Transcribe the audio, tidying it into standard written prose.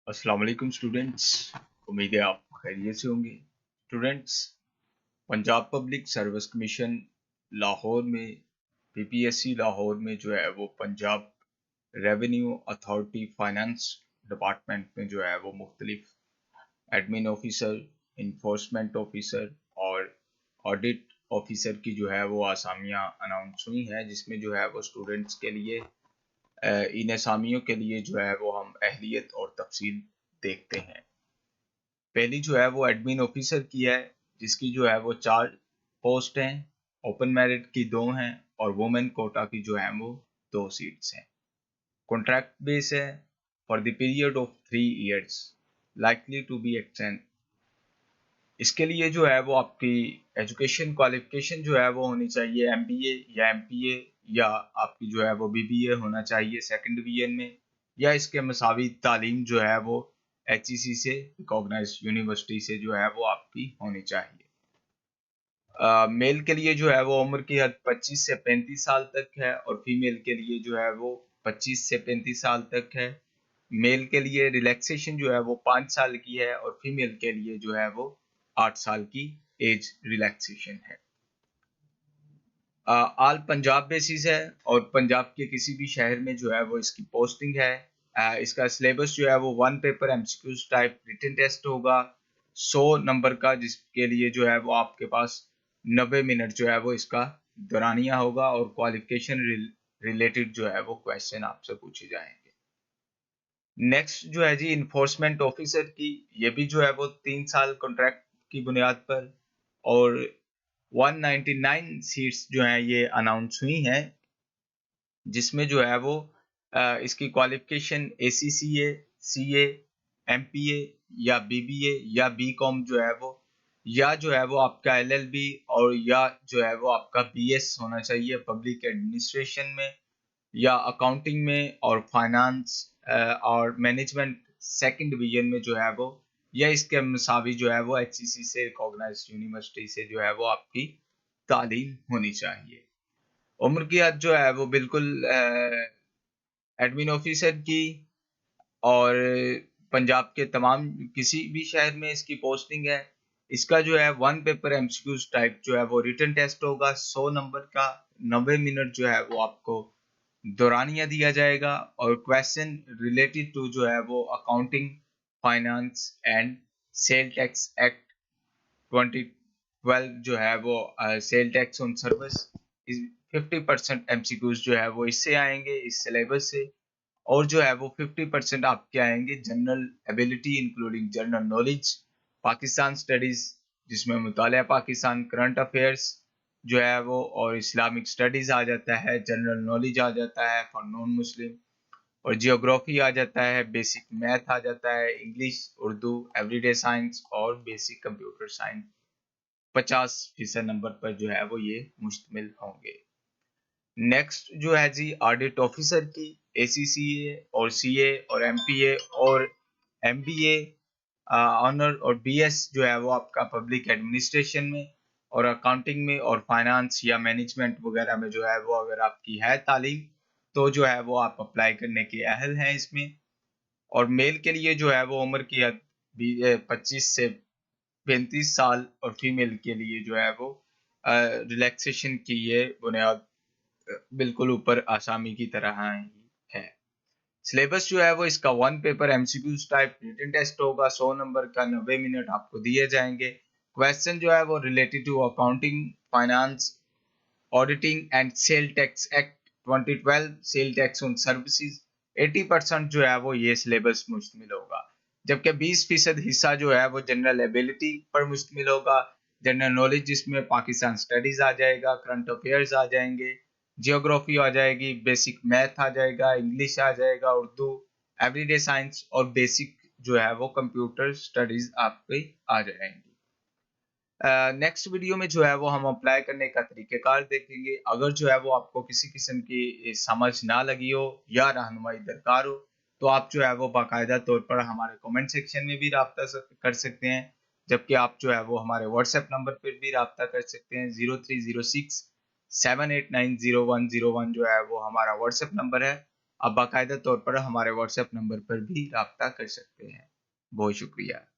अस्सलाम वालेकुम स्टूडेंट्स। उम्मीद है आप खैरियत से होंगे। Students, Punjab public service commission Lahore में पीपीएससी लाहौर में जो है वो Punjab revenue authority finance department में जो है वो मुख्तलिफ एडमिन ऑफिसर, इन्फोर्समेंट ऑफिसर और ऑडिट ऑफिसर की जो है वो असामियाँ अनाउंस हुई हैं, जिसमें जो है वो स्टूडेंट्स के लिए इन असामियों के लिए जो है वो हम अहलियत और तफसील देखते हैं। पहली जो है वो एडमिन ऑफिसर की है, जिसकी जो है वो 4 पोस्ट हैं। ओपन मेरिट की 2 हैं और वुमेन कोटा की जो है वो 2 सीट्स हैं। कॉन्ट्रैक्ट बेस है for the period of 3 years, likely to be extend. इसके लिए जो है वो आपकी एजुकेशन क्वालिफिकेशन जो है वो होनी चाहिए एमबीए या एमपीए, या आपकी जो है वो बीबीए होना चाहिए सेकंड डिवीजन में, या इसके मसावी तालीम जो है वो एचईसी से रिकॉग्नाइज यूनिवर्सिटी से जो है वो आपकी होनी चाहिए। मेल के लिए जो है वो उम्र की हद 25 से 35 साल तक है और फीमेल के लिए जो है वो 25 से 35 साल तक है। मेल के लिए रिलैक्सेशन जो है वो 5 साल की है और फीमेल के लिए जो है वो 8 साल की एज रिलैक्सेशन है। आल पंजाब बेसिस है और पंजाब के किसी भी शहर में जो है वो इसकी पोस्टिंग है। इसका सिलेबस जो है वो 1 paper MCQs type written test होगा 100 नंबर का, जिसके लिए जो है वो आपके पास 90 मिनट जो है वो इसका दौरानिया होगा और क्वालिफिकेशन रिलेटेड जो है वो क्वेश्चन आपसे पूछे जाएंगे। नेक्स्ट जो है जी इन्फोर्समेंट ऑफिसर की, ये भी जो है वो 3 साल कॉन्ट्रैक्ट की बुनियाद पर और 199 सीट्स जो हैं ये अनाउंस हुई हैं, जिसमें जो है वो इसकी क्वालिफिकेशन एसीसीए, सीए, एमपीए या बीबीए या बीकॉम जो है वो, या जो है वो आपका एलएलबी और या जो है वो आपका बीएस होना चाहिए पब्लिक एडमिनिस्ट्रेशन में या अकाउंटिंग में और फाइनेंस और मैनेजमेंट सेकंड डिवीजन में जो है वो, या इसके मसावी जो है वो एचईसी से रिकॉग्नाइज्ड यूनिवर्सिटी से जो है वो आपकी तालीम होनी चाहिए। उम्र की हद जो है वो बिल्कुल एडमिन ऑफिसर की और पंजाब के तमाम किसी भी शहर में इसकी पोस्टिंग है। इसका जो है 1 पेपर एमसीक्यूज टाइप जो है वो रिटन टेस्ट होगा 100 नंबर का, 90 मिनट जो है वो आपको दौरानिया दिया जाएगा और क्वेश्चन रिलेटेड टू जो है वो accounting, finance and sale tax act 2012 जो है वो cell tax on service, 50% MCQs जो है वो इससे आएंगे इस सिलेबस से, और जो है वो 50% आपके आएंगे general ability including general knowledge, Pakistan studies जिसमें मुतालिया पाकिस्तान, करंट अफेयर्स जो है वो और इस्लामिक स्टडीज आ जाता है, जनरल नॉलेज आ जाता है फॉर नॉन मुस्लिम और जियोग्राफी आ जाता है, बेसिक मैथ आ जाता है, इंग्लिश, उर्दू, एवरीडे साइंस और बेसिक कंप्यूटर साइंस 50% नंबर पर जो है वो ये मुश्तमिल होंगे। नेक्स्ट जो है जी ऑडिट ऑफिसर की, एसीसीए और सीए और एमपीए और एमबीए ऑनर और बीएस जो है वो आपका पब्लिक एडमिनिस्ट्रेशन में और अकाउंटिंग में और फाइनेंस या मैनेजमेंट वगैरह में जो है वो अगर आपकी है तालीम, तो जो है वो आप अप्लाई करने के अहल हैं इसमें। और मेल के लिए जो है वो उम्र की हद 25 से 35 साल और फीमेल के लिए जो है वो रिलैक्सेशन की ये बुनियाद बिल्कुल ऊपर आसामी की तरह ही है। सिलेबस जो है वो इसका 1 paper MCQs type written test होगा 100 नंबर का, 90 मिनट आपको दिए जाएंगे। क्वेश्चन जो है वो related to accounting, finance, auditing and sale tax act 2012, sale tax on services, 80% जो है वो ये सिलेबस मुश्तमिल होगा, जबकि 20% हिस्सा जो है वो जनरल एबिलिटी पर मुश्तमिल होगा, जनरल नॉलेज जिसमें पाकिस्तान स्टडीज आ जाएगा, करंट अफेयर्स आ जाएंगे, जियोग्राफी आ जाएगी, बेसिक मैथ आ जाएगा, इंग्लिश आ जाएगा, उर्दू, एवरीडे साइंस और बेसिक जो है वो कंप्यूटर स्टडीज आपके आ जाएंगी। नेक्स्ट वीडियो में जो है वो हम अप्लाई करने का तरीक़ेकार देखेंगे। अगर जो है वो आपको किसी किस्म की समझ ना लगी हो या रहनुमाई दरकार हो, तो आप जो है वो बाकायदा तौर पर हमारे कमेंट सेक्शन में भी राब्ता कर सकते हैं, जबकि आप जो है वो हमारे व्हाट्सएप नंबर पर भी राब्ता कर सकते हैं। 0306 7890101 जो है वो हमारा व्हाट्सएप नंबर है। आप बाकायदा तौर पर हमारे व्हाट्सएप नंबर पर भी राब्ता कर सकते हैं। बहुत शुक्रिया।